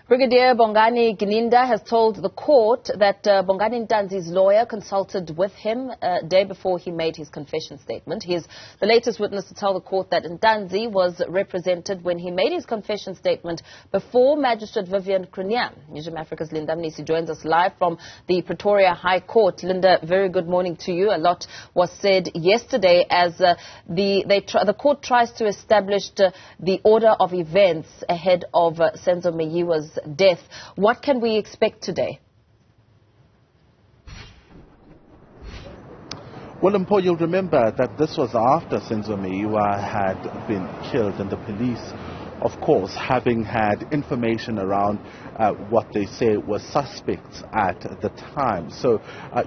Brigadier Bongani Gininda has told the court that Bongani Ntanzi's lawyer consulted with him a day before he made his confession statement. He is the latest witness to tell the court that Ntanzi was represented when he made his confession statement before Magistrate Vivienne Cronje. Newzroom Afrika's Mnisi joins us live from the Pretoria High Court. Linda, very good morning to you. A lot was said yesterday as the court tries to establish the order of events ahead of Senzo Meyiwa's death. What can we expect today? Well, Mpo, you'll remember that this was after Senzo Meyiwa had been killed, and the police, of course, having had information around what they say were suspects at the time. So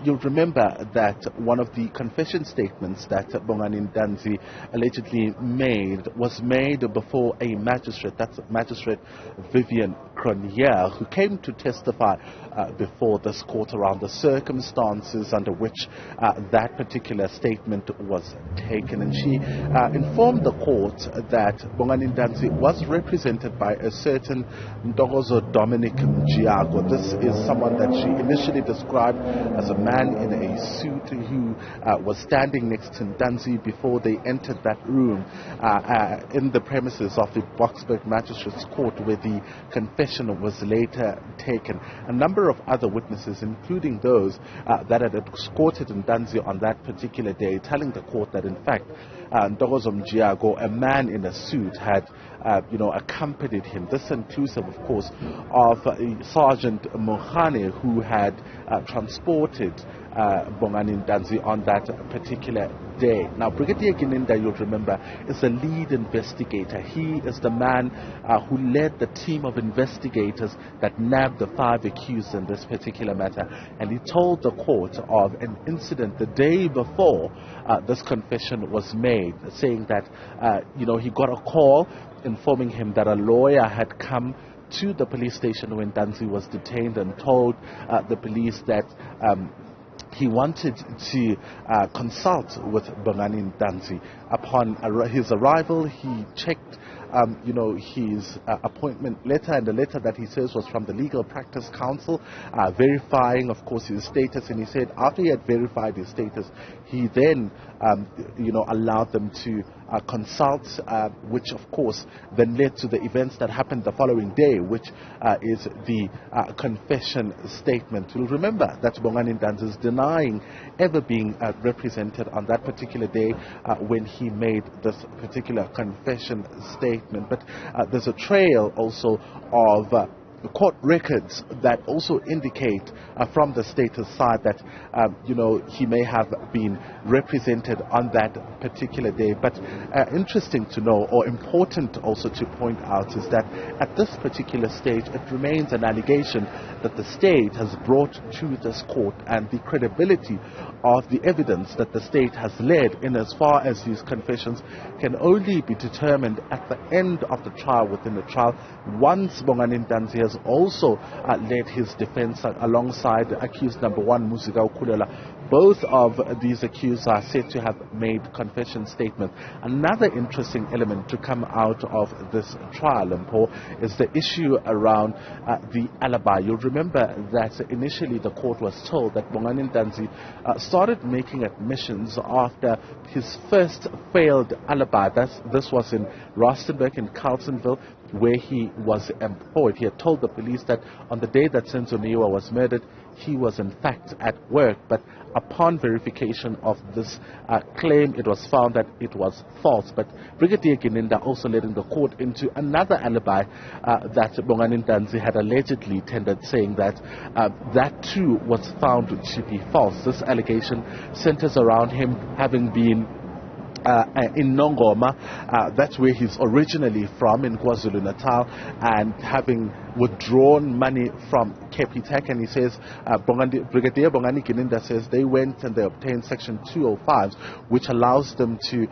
you'll remember that one of the confession statements that Bongani Ntanzi allegedly made was made before a magistrate, that's Magistrate Vivienne Cronje, who came to testify before this court around the circumstances under which that particular statement was taken. And she informed the court that Bongani Ntanzi was represented by a certain Dominic Mjiago. This is someone that she initially described as a man in a suit who was standing next to Ntanzi before they entered that room in the premises of the Boksburg Magistrates Court, where the confession was later taken. A number of other witnesses, including those that had escorted Ntanzi on that particular day, telling the court that in fact Ntokozo Mjiago, a man in a suit, had accompanied him. This inclusive, of course, of Sergeant Mohane, who had transported Bongani Ntanzi on that particular day. Now, Brigadier Gininda, you'll remember, is the lead investigator. He is the man who led the team of investigators that nabbed the 5 accused in this particular matter. And he told the court of an incident the day before this confession was made, saying that, he got a call informing him that a lawyer had come to the police station when Ntanzi was detained and told the police that he wanted to consult with Bongani Ntanzi. Upon his arrival, he checked his appointment letter, and the letter that he says was from the Legal Practice Council, verifying, of course, his status. And he said after he had verified his status, he then, allowed them to consult, which, of course, then led to the events that happened the following day, which is the confession statement. You'll remember that Bongani Ntanzi is denying ever being represented on that particular day when he made this particular confession statement. But there's a trail also of court records that also indicate from the state's side that he may have been represented on that particular day. But interesting to know, or important also to point out, is that at this particular stage it remains an allegation that the state has brought to this court, and the credibility of the evidence that the state has led in as far as these confessions can only be determined at the end of the trial, within the trial, once Bongani Ntanzi has also led his defense alongside accused number 1, Muzika Ukulela. Both of these accused are said to have made confession statements. Another interesting element to come out of this trial, Mpo, is the issue around the alibi. You'll remember that initially the court was told that Bongani Ntanzi started making admissions after his first failed alibi. This was in Rustenburg in Carlsonville, where he was employed. He had told the police that on the day that Senzo Meyiwa was murdered, he was in fact at work. But upon verification of this claim, it was found that it was false. But Brigadier Gininda also letting the court into another alibi that Bongani Ntanzi had allegedly tendered, saying that that too was found to be false. This allegation centers around him having been in Nongoma, that's where he's originally from, in KwaZulu-Natal, and having withdrawn money from Capitec. And he says, Brigadier Bongani Gininda says they went and they obtained Section 205s, which allows them to,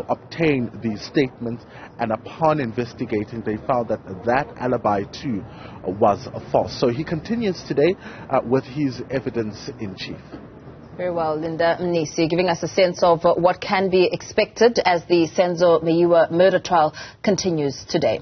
obtain these statements. And upon investigating, they found that that alibi too was false. So he continues today with his evidence in chief. Very well, Linda Mnisi, giving us a sense of what can be expected as the Senzo Meyiwa murder trial continues today.